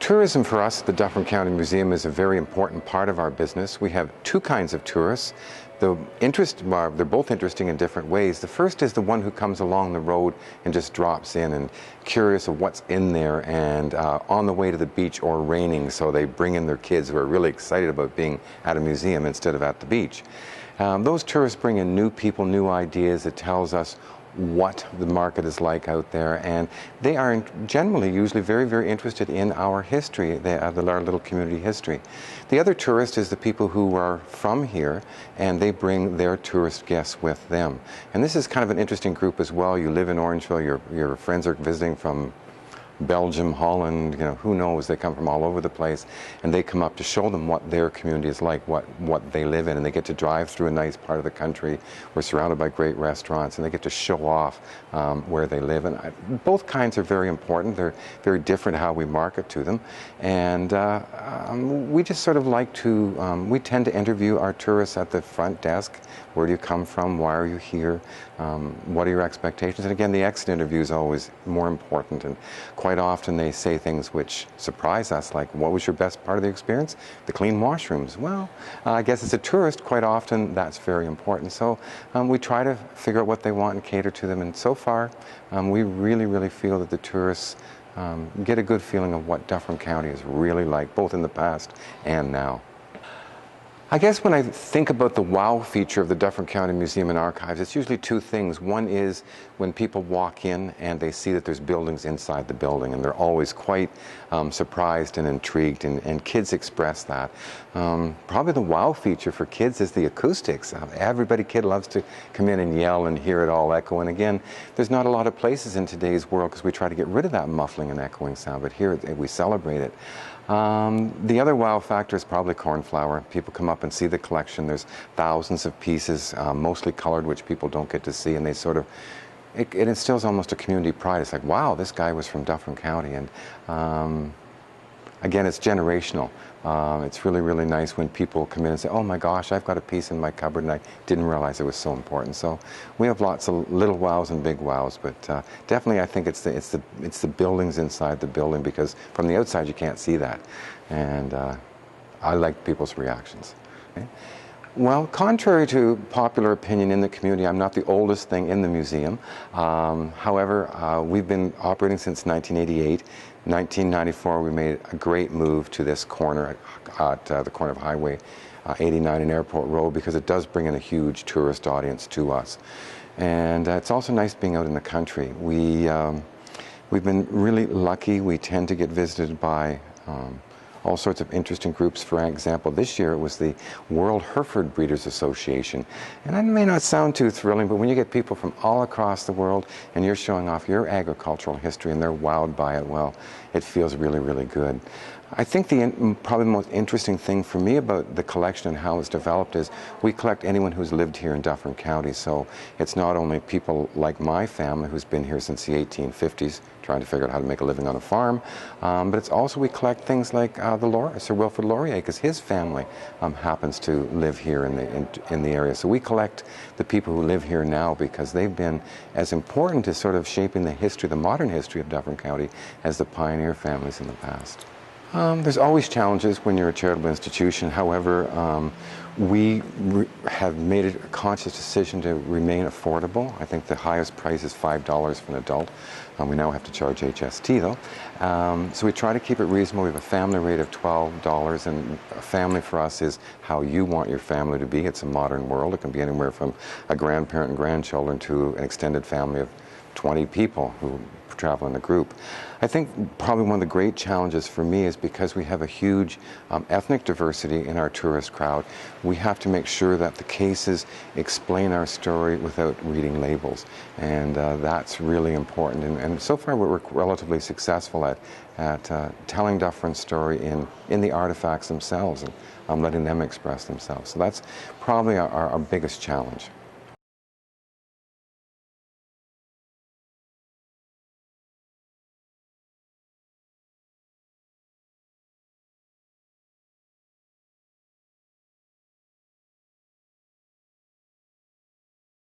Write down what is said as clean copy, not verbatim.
Tourism for us at the Dufferin County Museum is a very important part of our business. We have two kinds of tourists. They're both interesting in different ways. The first is the one who comes along the road and just drops in and curious of what's in there and on the way to the beach or raining, so they bring in their kids who are really excited about being at a museum instead of at the beach. Those tourists bring in new people, new ideas. It tells us what the market is like out there, and they are generally usually very, very interested in our history, our little community history. The other tourist is the people who are from here, and they bring their tourist guests with them. And this is kind of an interesting group as well. You live in Orangeville, your friends are visiting from Belgium, Holland, who knows, they come from all over the place, and they come up to show them what their community is like, what they live in, and they get to drive through a nice part of the country. We're surrounded by great restaurants, and they get to show off where they live. And both kinds are very important. They're very different how we market to them, and we just sort of like to, we tend to interview our tourists at the front desk. Where do you come from? Why are you here? What are your expectations? And again, the exit interview is always more important, and quite often they say things which surprise us, like, what was your best part of the experience? The clean washrooms. Well, I guess as a tourist, quite often that's very important. So we try to figure out what they want and cater to them, and so far we really, really feel that the tourists get a good feeling of what Dufferin County is really like, both in the past and now. I guess when I think about the wow feature of the Dufferin County Museum and Archives, it's usually two things. One is when people walk in and they see that there's buildings inside the building, and they're always quite surprised and intrigued, and kids express that. Probably the wow feature for kids is the acoustics. Kid loves to come in and yell and hear it all echo, and again, there's not a lot of places in today's world because we try to get rid of that muffling and echoing sound, but here we celebrate it. The other wow factor is probably cornflower. People come up and see the collection. There's thousands of pieces, mostly colored, which people don't get to see, and they sort of, it instills almost a community pride. It's like, wow, this guy was from Dufferin County, and again, it's generational. It's really, really nice when people come in and say, oh my gosh, I've got a piece in my cupboard and I didn't realize it was so important. So we have lots of little wows and big wows, but definitely I think it's the buildings inside the building, because from the outside you can't see that. And I like people's reactions. Okay? Well, contrary to popular opinion in the community, I'm not the oldest thing in the museum. However, we've been operating since 1988. 1994, we made a great move to this corner at the corner of Highway 89 and Airport Road, because it does bring in a huge tourist audience to us. And it's also nice being out in the country. We've been really lucky. We tend to get visited by all sorts of interesting groups. For example, this year it was the World Hereford Breeders Association. And that may not sound too thrilling, but when you get people from all across the world and you're showing off your agricultural history and they're wowed by it, well, it feels really, really good. I think probably the most interesting thing for me about the collection and how it's developed is we collect anyone who's lived here in Dufferin County. So it's not only people like my family who's been here since the 1850s, trying to figure out how to make a living on a farm, but it's also we collect things like Sir Wilfrid Laurier, because his family happens to live here in the area. So we collect the people who live here now because they've been as important to sort of shaping the history, the modern history of Dufferin County, as the pioneer families in the past. There's always challenges when you're a charitable institution. However, we have made a conscious decision to remain affordable. I think the highest price is $5 for an adult. We now have to charge HST though. So we try to keep it reasonable. We have a family rate of $12, and a family for us is how you want your family to be. It's a modern world. It can be anywhere from a grandparent and grandchildren to an extended family of 20 people who travel in a group. I think probably one of the great challenges for me is because we have a huge ethnic diversity in our tourist crowd, we have to make sure that the cases explain our story without reading labels, and that's really important. And so far we're relatively successful at telling Dufferin's story in the artifacts themselves and letting them express themselves. So that's probably our biggest challenge.